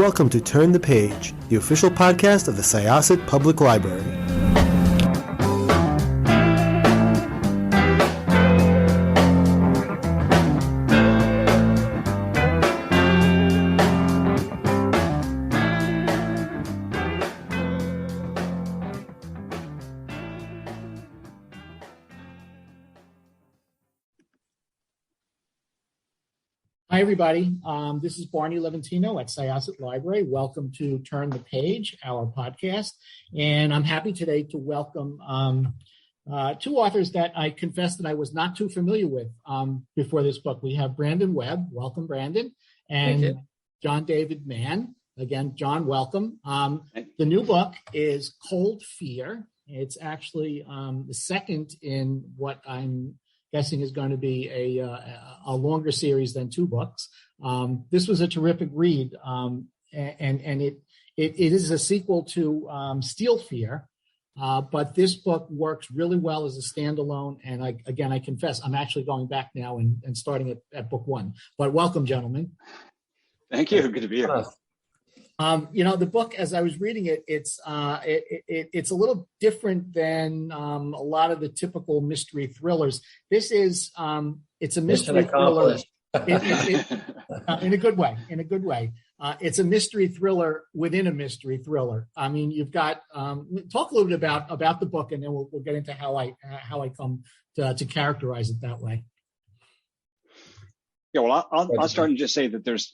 welcome to Turn the Page, the official podcast of the Syosset Public Library. Hi, everybody. This is Barney Levantino at Syosset Library. Welcome to Turn the Page, our podcast. And I'm happy today to welcome two authors that I confess that I was not too familiar with before this book. We have Brandon Webb. Welcome, Brandon. And John David Mann. Again, John, welcome. The new book is Cold Fear. It's actually the second in what I'm guessing is going to be a longer series than two books. This was a terrific read, and it is a sequel to Steel Fear, but this book works really well as a standalone. And I confess, I'm actually going back now and starting at book one. But welcome, gentlemen. Thank you. Good to be here. The book, as I was reading it, it's a little different than a lot of the typical mystery thrillers. This is it's a mystery thriller in a good way. It's a mystery thriller within a mystery thriller. I mean, you've got talk a little bit about the book, and then we'll get into how I come to characterize it that way. Yeah, well, I'll start and just say that there's,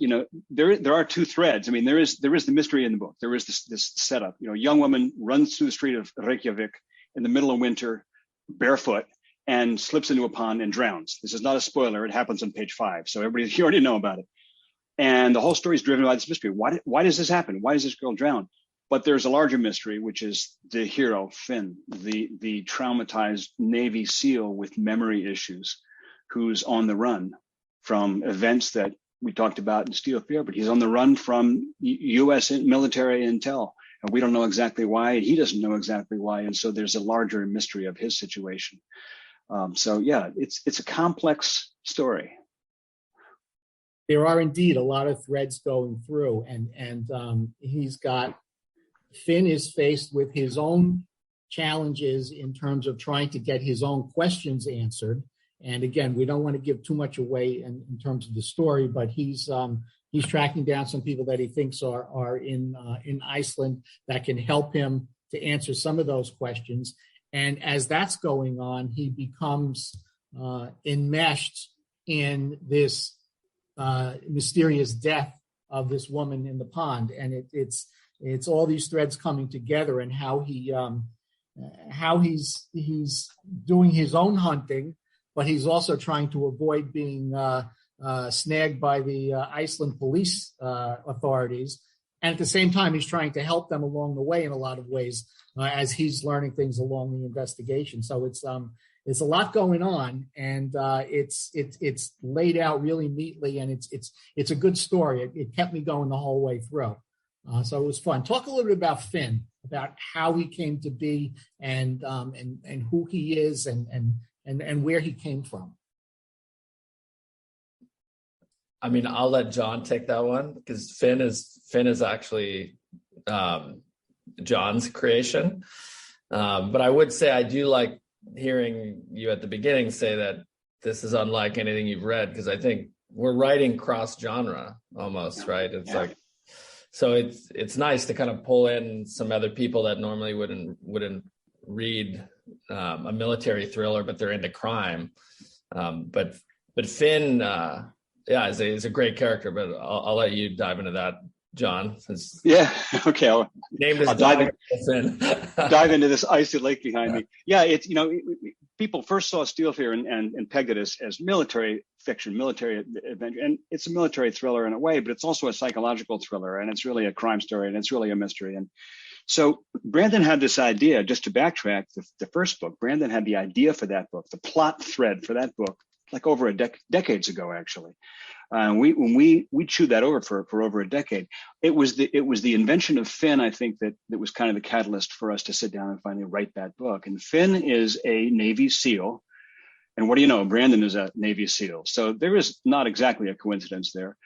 there are two threads. I mean, there is the mystery in the book. There is this setup. A young woman runs through the street of Reykjavík in the middle of winter, barefoot, and slips into a pond and drowns. This is not a spoiler. It happens on page 5, so you already know about it. And the whole story is driven by this mystery. Why does this happen? Why does this girl drown? But there's a larger mystery, which is the hero, Finn, the traumatized Navy SEAL with memory issues, who's on the run from events that we talked about in Steel Fear, but he's on the run from U.S. military intel. And we don't know exactly why. He doesn't know exactly why. And so there's a larger mystery of his situation. It's a complex story. There are indeed a lot of threads going through, and Finn is faced with his own challenges in terms of trying to get his own questions answered. And again, we don't want to give too much away in terms of the story, but he's tracking down some people that he thinks are in Iceland that can help him to answer some of those questions. And as that's going on, he becomes enmeshed in this mysterious death of this woman in the pond, and it's all these threads coming together, and how he's doing his own hunting. But he's also trying to avoid being snagged by the Iceland police authorities. And at the same time, he's trying to help them along the way in a lot of ways as he's learning things along the investigation. So it's a lot going on, and it's laid out really neatly, and it's a good story. It kept me going the whole way through. So it was fun. Talk a little bit about Finn, about how he came to be, and who he is, and where he came from. I mean, I'll let John take that one, because Finn is actually John's creation. But I would say I do like hearing you at the beginning say that this is unlike anything you've read, because I think we're writing cross genre almost, right? So it's nice to kind of pull in some other people that normally wouldn't read a military thriller, but they're into crime. But Finn, is a great character. But I'll let you dive into that, John. Okay. I'll dive into this icy lake behind me. Yeah, it's people first saw Steel Fear and pegged it as military fiction, military adventure, and it's a military thriller in a way, but it's also a psychological thriller, and it's really a crime story, and it's really a mystery. And so Brandon had this idea, just to backtrack the first book. Brandon had the idea for that book, the plot thread for that book, like over decades ago, actually. When we chewed that over for over a decade. It was the invention of Finn, I think, that was kind of the catalyst for us to sit down and finally write that book. And Finn is a Navy SEAL. And what do you know? Brandon is a Navy SEAL. So there is not exactly a coincidence there.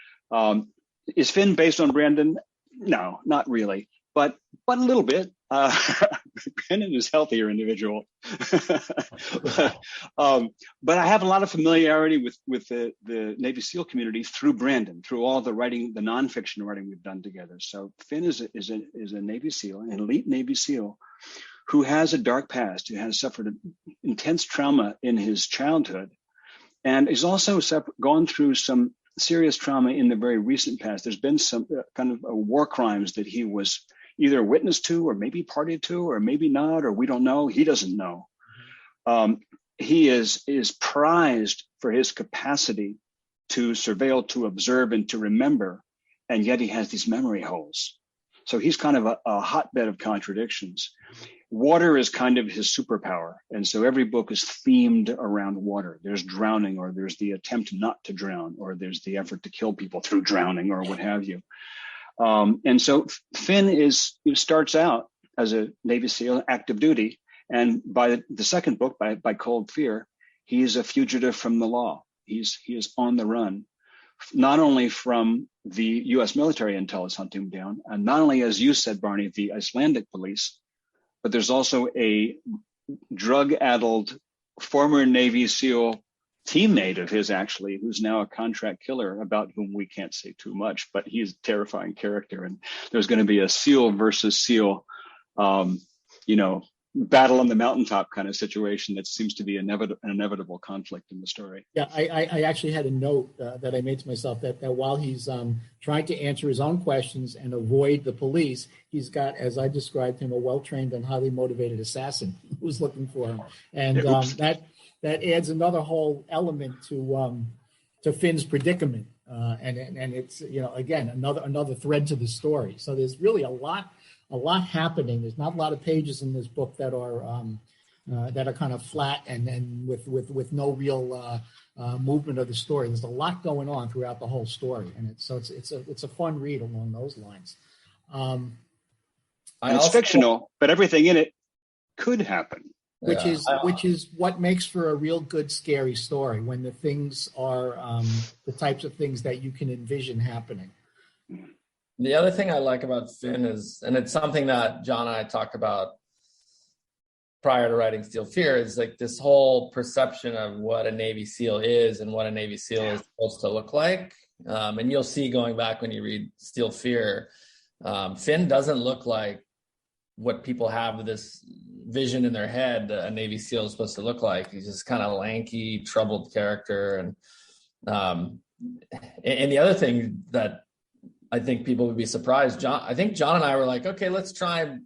Is Finn based on Brandon? No, not really, but a little bit. Brennan is a healthier individual. But I have a lot of familiarity with the Navy SEAL community through Brandon, through all the writing, the nonfiction writing we've done together. So Finn is a Navy SEAL, an elite Navy SEAL, who has a dark past, who has suffered intense trauma in his childhood, and is also gone through some serious trauma in the very recent past. There's been some kind of war crimes that he was either witness to, or maybe party to, or maybe not, or we don't know. He doesn't know. He is prized for his capacity to surveil, to observe, and to remember, and yet he has these memory holes. So he's kind of a hotbed of contradictions. Water is kind of his superpower, and so every book is themed around water. There's drowning, or there's the attempt not to drown, or there's the effort to kill people through drowning, or what have you. And so Finn starts out as a Navy SEAL, active duty, and by the second book, by Cold Fear, he is a fugitive from the law. He is on the run, not only from the U.S. military until it's hunting him down, and not only, as you said, Barney, the Icelandic police, but there's also a drug-addled former Navy SEAL teammate of his, actually, who's now a contract killer, about whom we can't say too much, but he's a terrifying character. And there's going to be a SEAL versus SEAL, battle on the mountaintop kind of situation that seems to be an inevitable conflict in the story. Yeah, I actually had a note that I made to myself that while he's trying to answer his own questions and avoid the police, he's got, as I described him, a well-trained and highly motivated assassin who's looking for him. And that adds another whole element to Finn's predicament. And it's, again, another thread to the story. So there's really a lot happening. There's not a lot of pages in this book that are kind of flat and with no real movement of the story. There's a lot going on throughout the whole story, and it's a fun read along those lines. It's fictional, but everything in it could happen. Which is what makes for a real good scary story, when the things are the types of things that you can envision happening. The other thing I like about Finn is, and it's something that John and I talked about prior to writing Steel Fear, is like this whole perception of what a Navy SEAL is and what a Navy SEAL is supposed to look like. And you'll see, going back when you read Steel Fear, Finn doesn't look like what people have this vision in their head a Navy SEAL is supposed to look like. He's just kind of lanky, troubled character. And the other thing that I think people would be surprised, I think John and I were like, okay, let's try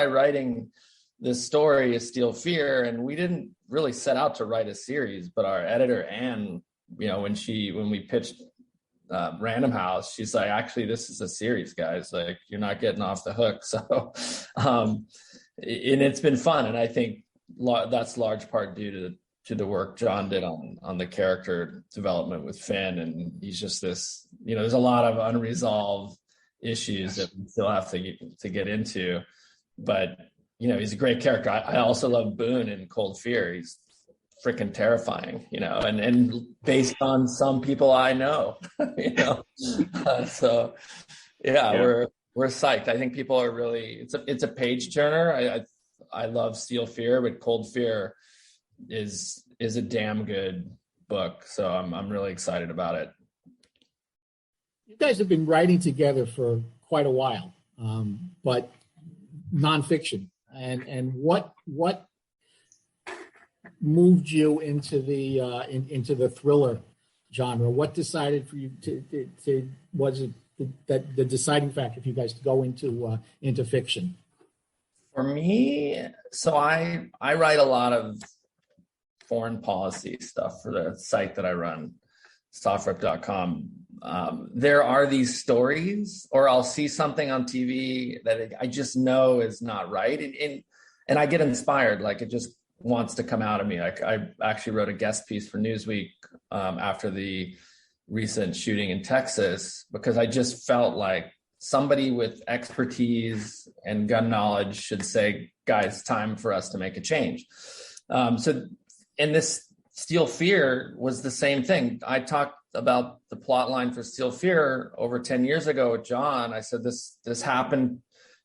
writing this story, A Steel Fear. And we didn't really set out to write a series, but our editor, Anne, when we pitched Random House, she's like, actually, this is a series, guys. Like, you're not getting off the hook. So, and it's been fun. And I think that's large part due to the work John did on the character development with Finn. And he's just this, there's a lot of unresolved issues that we still have to get into, but he's a great character. I also love Boone in Cold Fear. He's freaking terrifying, and based on some people I know, so we're psyched. I think people are really, it's a page turner. I love Steel Fear, but Cold Fear is a damn good book. So I'm really excited about it. You guys have been writing together for quite a while, but nonfiction. And what moved you into the thriller genre? What decided for you to was it that the deciding factor for you guys to go into fiction? For me, so I write a lot of foreign policy stuff for the site that I run, softrep.com. There are these stories, or I'll see something on TV that I just know is not right. And I get inspired, like it just wants to come out of me. Like I actually wrote a guest piece for Newsweek after the recent shooting in Texas, because I just felt like somebody with expertise and gun knowledge should say, guys, time for us to make a change. And this Steel Fear was the same thing. I talked about the plot line for Steel Fear over 10 years ago with John. I said, this happened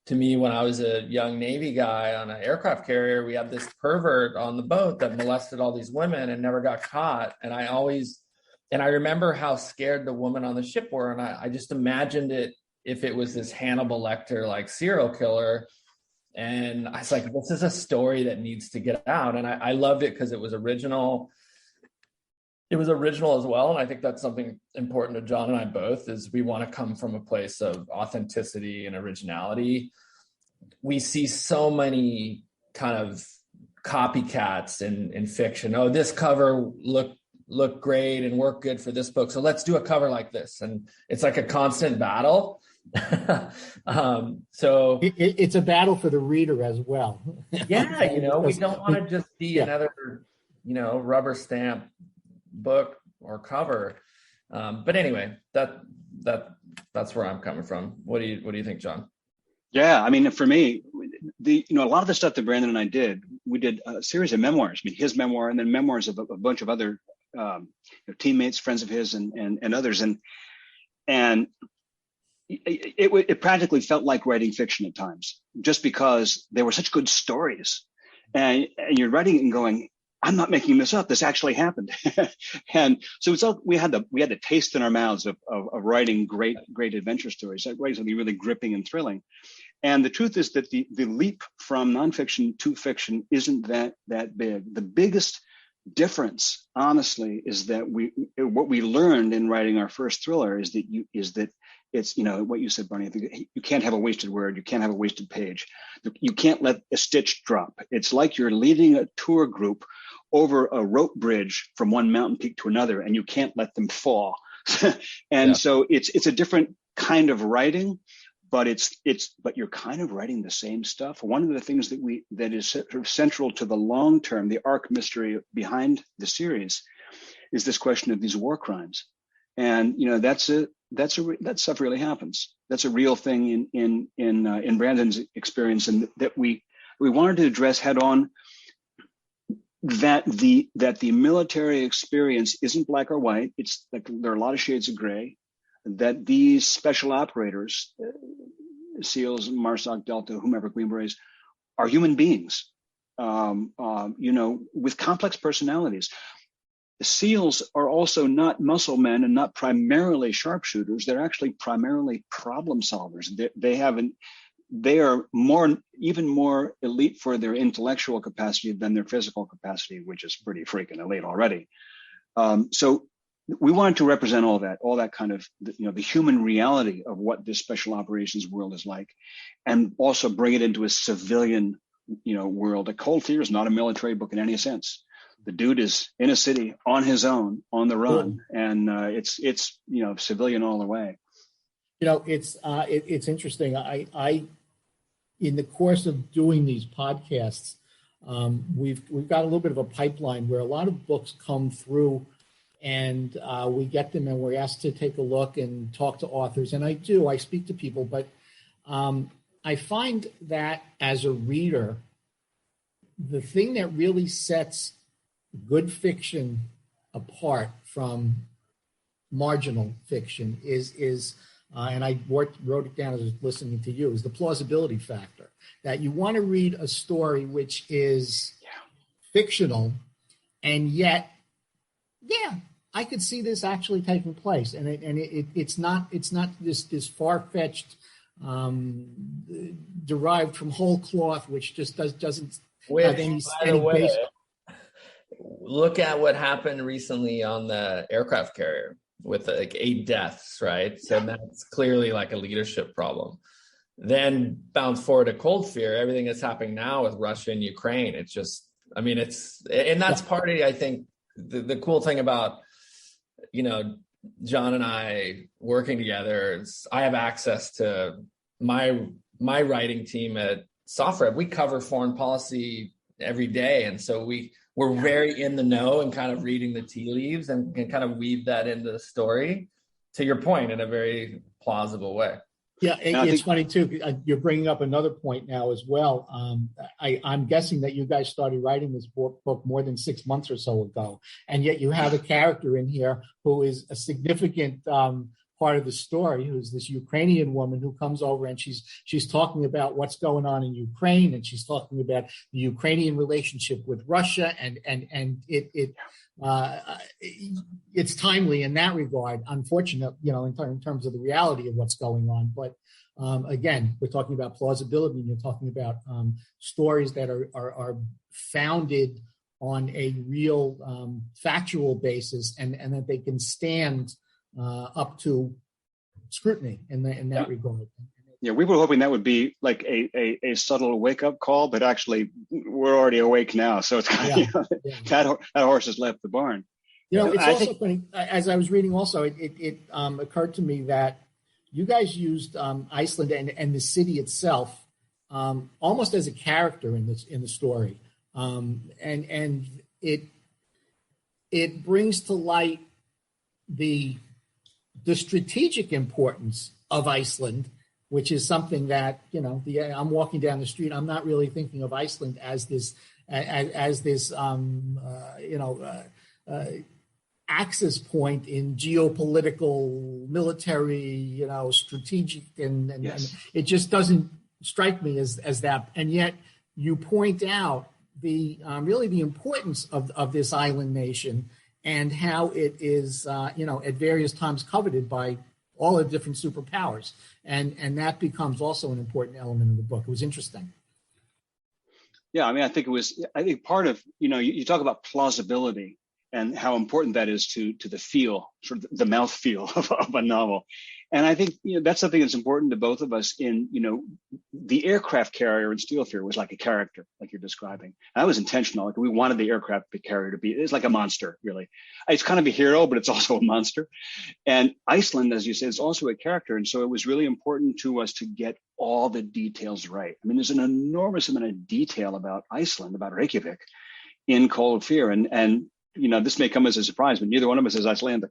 to me when I was a young Navy guy on an aircraft carrier. We had this pervert on the boat that molested all these women and never got caught. And I remember how scared the women on the ship were. And I just imagined it if it was this Hannibal Lecter like serial killer. And I was like, this is a story that needs to get out. And I loved it because it was original. It was original as well. And I think that's something important to John and I both, is we want to come from a place of authenticity and originality. We see so many kind of copycats in fiction. Oh, this cover look great and work good for this book, so let's do a cover like this. And it's like a constant battle. So it's a battle for the reader as well. Yeah, we don't want to just be another, rubber stamp book or cover. But anyway, that's where I'm coming from. What do you think, John? Yeah, I mean, for me, a lot of the stuff that Brandon and I did, we did a series of memoirs. I mean, his memoir and then memoirs of a bunch of other teammates, friends of his, and others, and it practically felt like writing fiction at times, just because they were such good stories, and you're writing it and going, I'm not making this up. This actually happened. And so we had the taste in our mouths of writing great adventure stories, writing something really gripping and thrilling. And the truth is that the leap from nonfiction to fiction isn't that big. The biggest difference, honestly, is that what we learned in writing our first thriller is that it's what you said, Barney. I think you can't have a wasted word. You can't have a wasted page. You can't let a stitch drop. It's like you're leading a tour group over a rope bridge from one mountain peak to another, and you can't let them fall. So it's a different kind of writing, but but you're kind of writing the same stuff. One of the things that is sort of central to the long term, the arc mystery behind the series, is this question of these war crimes. And that stuff really happens. That's a real thing in Brandon's experience, and that we wanted to address head on that the military experience isn't black or white. It's like there are a lot of shades of gray. That these special operators, SEALs, MARSOC, Delta, whomever, Green Berets, are human beings, with complex personalities. The SEALs are also not muscle men and not primarily sharpshooters. They're actually primarily problem solvers. They are even more elite for their intellectual capacity than their physical capacity, which is pretty freaking elite already. So we wanted to represent all that kind of, the human reality of what this special operations world is like, and also bring it into a civilian, world. A Cold Fear is not a military book in any sense. The dude is in a city on his own, on the run, and it's civilian all the way. It's interesting. I in the course of doing these podcasts, we've got a little bit of a pipeline where a lot of books come through, and we get them and we're asked to take a look and talk to authors. And I speak to people, but I find that as a reader, the thing that really sets good fiction apart from marginal fiction is and I wrote it down as I was listening to you, is the plausibility factor. That you want to read a story which is fictional, and yet, I could see this actually taking place, and it's not this far-fetched, derived from whole cloth, which just doesn't have any base. Look at what happened recently on the aircraft carrier with like 8 deaths, right? So that's clearly like a leadership problem. Then bounce forward to Cold Fear, everything that's happening now with Russia and Ukraine. It's just, and that's part of, I think, the cool thing about, John and I working together is I have access to my writing team at Software. We cover foreign policy every day. And so we're very in the know and kind of reading the tea leaves and can kind of weave that into the story, to your point, in a very plausible way. Yeah, it's funny too. You're bringing up another point now as well. I'm guessing that you guys started writing this book more than 6 months or so ago, and yet you have a character in here who is a significant part of the story, who's this Ukrainian woman who comes over and she's talking about what's going on in Ukraine, and she's talking about the Ukrainian relationship with Russia, and it's timely in that regard. Unfortunate, in terms of the reality of what's going on. But again, we're talking about plausibility, and you're talking about stories that are founded on a real factual basis, and that they can stand up to scrutiny in that regard. Yeah, we were hoping that would be like a subtle wake-up call, but actually we're already awake now. So it's kind of, that horse has left the barn. It's also funny, as I was reading also, it occurred to me that you guys used Iceland and the city itself almost as a character in the story. And it brings to light the strategic importance of Iceland, which is something that, I'm walking down the street, I'm not really thinking of Iceland as this axis point in geopolitical, military, strategic, and it just doesn't strike me as that. And yet you point out the importance of this island nation and how it is, at various times coveted by all the different superpowers. And that becomes also an important element of the book. It was interesting. Yeah, I mean, I think part of, you talk about plausibility and how important that is to the feel, sort of the mouth feel of a novel. And I think, that's something that's important to both of us in, the aircraft carrier in Steel Fear was like a character, like you're describing. And that was intentional. Like we wanted the aircraft carrier to be, it's like a monster, really. It's kind of a hero, but it's also a monster. And Iceland, as you said, is also a character. And so it was really important to us to get all the details right. I mean, there's an enormous amount of detail about Iceland, about Reykjavík in Cold Fear. And this may come as a surprise, but neither one of us is Icelandic.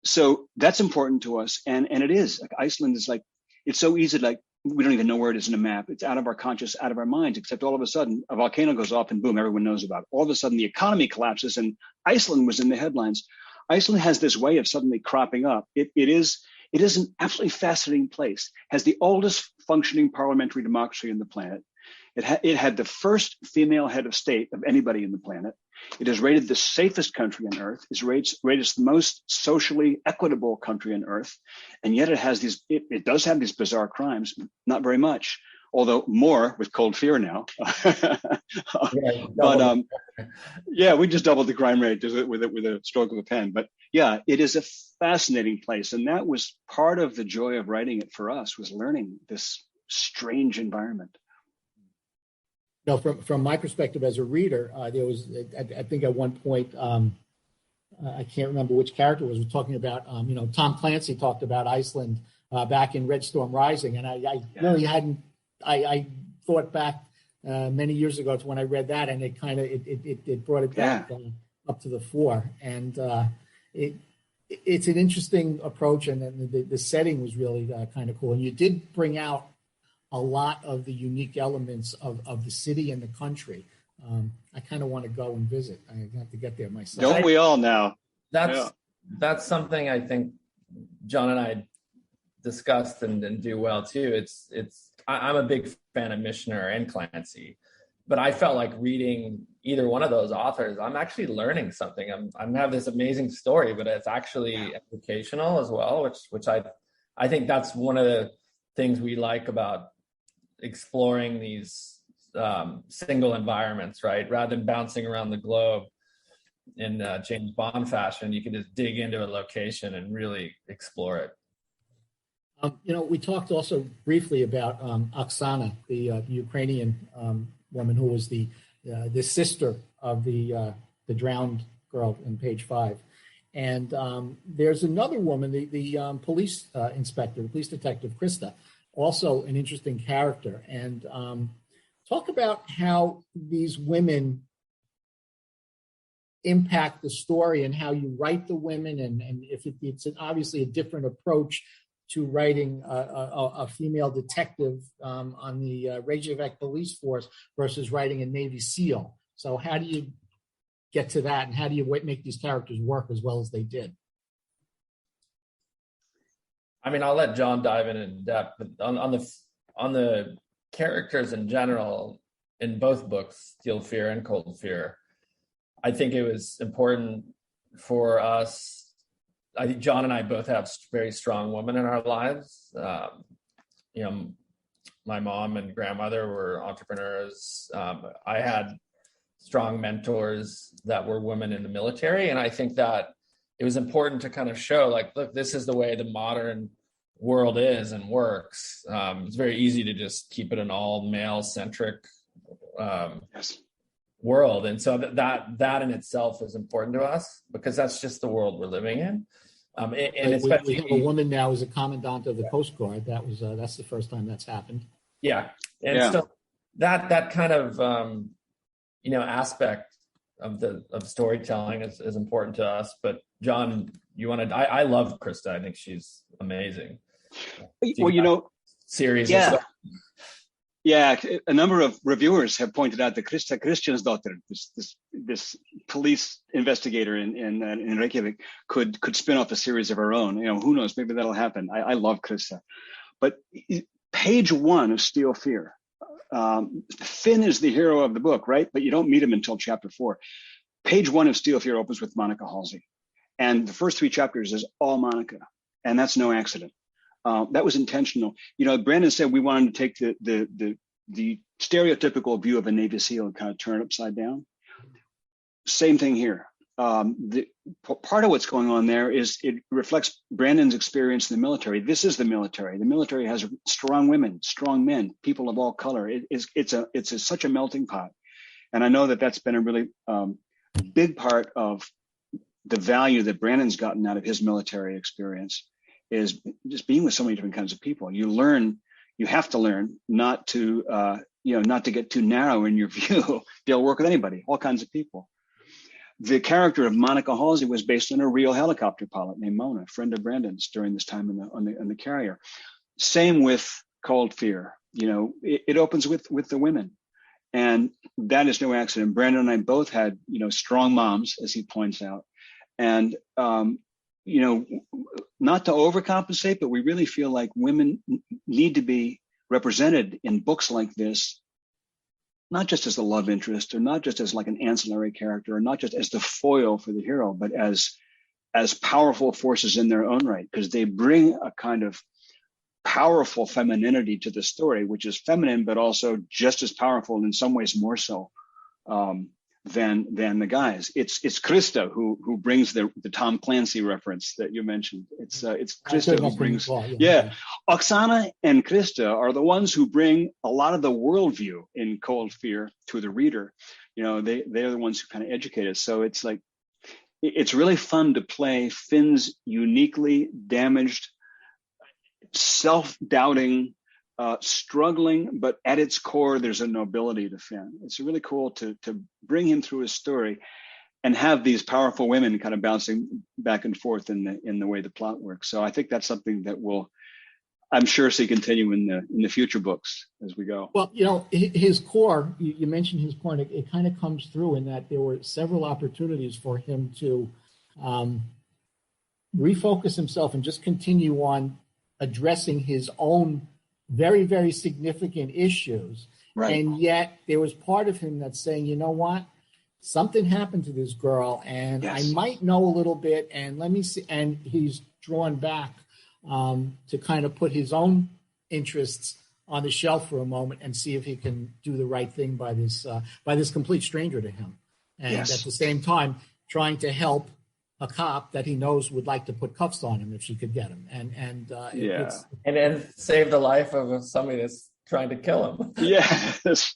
So that's important to us. And it is like Iceland is like, it's so easy, like we don't even know where it is in a map. It's out of our conscious, out of our minds, except all of a sudden a volcano goes off and boom, everyone knows about it. All of a sudden the economy collapses and Iceland was in the headlines. Iceland has this way of suddenly cropping up. It is an absolutely fascinating place. Has the oldest functioning parliamentary democracy on the planet. It had the first female head of state of anybody in the planet. It is rated the safest country on earth. It's rated the most socially equitable country on earth. And yet it does have these bizarre crimes, not very much, although more with Cold Fear now. We just doubled the crime rate with a stroke of a pen. But yeah, it is a fascinating place. And that was part of the joy of writing it for us, was learning this strange environment. No, from my perspective as a reader, there was, I think at one point, I can't remember which character was talking about, Tom Clancy talked about Iceland back in Red Storm Rising. And I really hadn't, I thought back many years ago to when I read that, and it kind of, it brought it back up to the fore. And it's an interesting approach, and then the setting was really kind of cool. And you did bring out a lot of the unique elements of the city and the country. I kind of want to go and visit. I have to get there myself. Don't we all now? That's something I think John and I discussed and do well too. I'm a big fan of Michener and Clancy, but I felt like reading either one of those authors, I'm actually learning something. I have this amazing story, but it's actually educational as well, which I think that's one of the things we like about exploring these single environments, right? Rather than bouncing around the globe in James Bond fashion, you can just dig into a location and really explore it. We talked also briefly about Oksana, the Ukrainian woman who was the sister of the drowned girl in page 5. And there's another woman, the police inspector, the police detective, Krista, also an interesting character. And talk about how these women impact the story and how you write the women, and if it's obviously a different approach to writing a female detective on the Reykjavík police force versus writing a Navy SEAL. So how do you get to that, and how do you make these characters work as well as they did? I mean, I'll let John dive in depth, but on the characters in general in both books, Steel Fear and Cold Fear, I think it was important for us. I think John and I both have very strong women in our lives. My mom and grandmother were entrepreneurs. I had strong mentors that were women in the military. And I think that it was important to kind of show, like, look, this is the way the modern world is and works. It's very easy to just keep it an all male centric world. And so that in itself is important to us because that's just the world we're living in. And we have a woman now as a commandant of the Coast Guard. That's the first time that's happened. Yeah. And so that kind of, aspect of storytelling is important to us. But John, I love Krista. I think she's amazing. Well, series. Yeah. Yeah, a number of reviewers have pointed out that Krista Kristjansdottir, this police investigator in Reykjavík, could spin off a series of her own. Who knows? Maybe that'll happen. I love Krista, but page 1 of Steel Fear, Finn is the hero of the book, right? But you don't meet him until chapter 4. Page 1 of Steel Fear opens with Monica Halsey, and the first 3 chapters is all Monica, and that's no accident. That was intentional. Brandon said we wanted to take the stereotypical view of a Navy SEAL and kind of turn it upside down. Same thing here. Part of what's going on there is it reflects Brandon's experience in the military. This is the military. The military has strong women, strong men, people of all color. It's such a melting pot. And I know that that's been a really big part of the value that Brandon's gotten out of his military experience. Is just being with so many different kinds of people. You have to learn not to get too narrow in your view. They'll work with anybody, all kinds of people. The character of Monica Halsey was based on a real helicopter pilot named Mona, a friend of Brandon's during this time on the carrier. Same with Cold Fear. It opens with the women, and that is no accident. Brandon and I both had strong moms, as he points out, and not to overcompensate, but we really feel like women need to be represented in books like this, not just as a love interest, or not just as like an ancillary character, or not just as the foil for the hero, but as powerful forces in their own right, because they bring a kind of powerful femininity to the story, which is feminine, but also just as powerful, and in some ways more so than the guys. It's Krista who brings the Tom Clancy reference that you mentioned. It's Krista who brings. Oksana and Krista are the ones who bring a lot of the worldview in Cold Fear to the reader. They're the ones who kind of educate us. So it's like it's really fun to play Finn's uniquely damaged, self-doubting, struggling, but at its core, there's a nobility to Finn. It's really cool to bring him through his story and have these powerful women kind of bouncing back and forth in the way the plot works. So I think that's something that will, I'm sure, see continue in the future books as we go. Well, his core, you mentioned his core, and it kind of comes through in that there were several opportunities for him to refocus himself and just continue on addressing his own very, very significant issues. Right. And yet there was part of him that's saying, you know what, something happened to this girl, and I might know a little bit, and let me see. And he's drawn back to kind of put his own interests on the shelf for a moment and see if he can do the right thing by this complete stranger to him. And at the same time, trying to help a cop that he knows would like to put cuffs on him if she could get him, and save the life of somebody that's trying to kill him.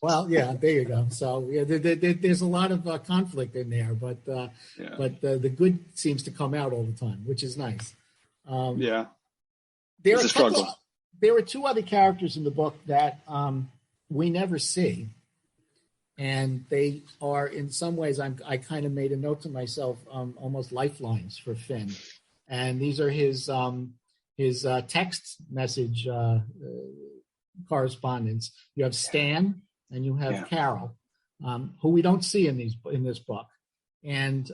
Well, there you go. So there's a lot of conflict in there, but the good seems to come out all the time, which is nice. It's a struggle. There were 2 other characters in the book that we never see. And they are, in some ways, I kind of made a note to myself, almost lifelines for Finn. And these are his his text message correspondence. You have Stan and you have Carol, who we don't see in this book, and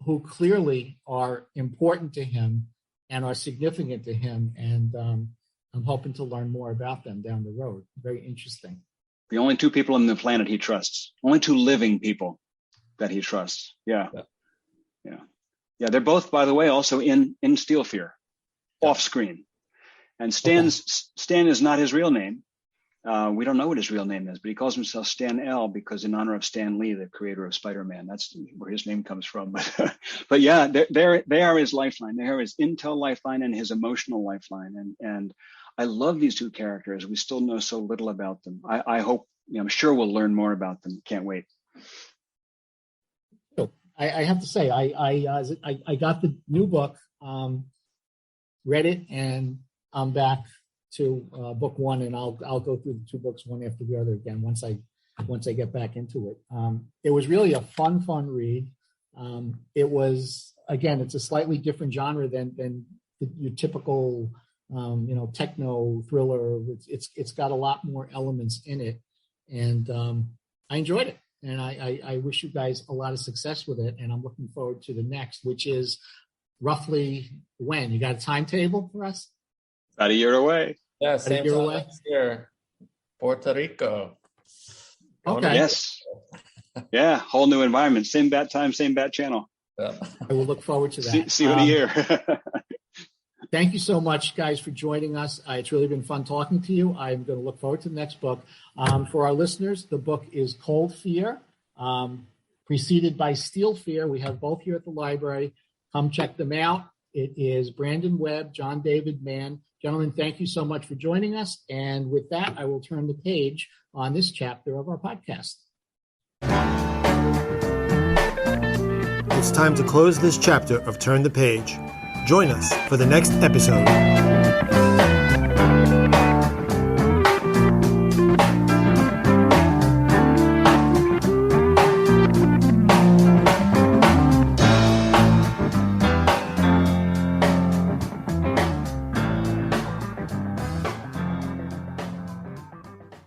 who clearly are important to him and are significant to him. And I'm hoping to learn more about them down the road. Very interesting. The only two people on the planet he trusts. Only two living people that he trusts. Yeah. They're both, by the way, also in Steel Fear, off screen. And Stan is not his real name. We don't know what his real name is, but he calls himself Stan L because in honor of Stan Lee, the creator of Spider-Man. That's where his name comes from. But yeah, they are his lifeline. They are his intel lifeline and his emotional lifeline. And I love these two characters. We still know so little about them. I hope, I'm sure we'll learn more about them. Can't wait. I have to say, I got the new book, read it, and I'm back to book one, and I'll go through the two books one after the other again once I get back into it. It was really a fun read. It was, again, it's a slightly different genre than your typical techno thriller. It's got a lot more elements in it, and I enjoyed it. And I wish you guys a lot of success with it. And I'm looking forward to the next, which is roughly when? You got a timetable for us? About a year away. Yeah, same time next year. Puerto Rico. Okay. Yes. Yeah, whole new environment. Same bat time, same bat channel. I will look forward to that. See you in a year. Thank you so much, guys, for joining us. It's really been fun talking to you. I'm going to look forward to the next book. For our listeners, the book is Cold Fear, preceded by Steel Fear. We have both here at the library. Come check them out. It is Brandon Webb, John David Mann. Gentlemen, thank you so much for joining us. And with that, I will turn the page on this chapter of our podcast. It's time to close this chapter of Turn the Page. Join us for the next episode.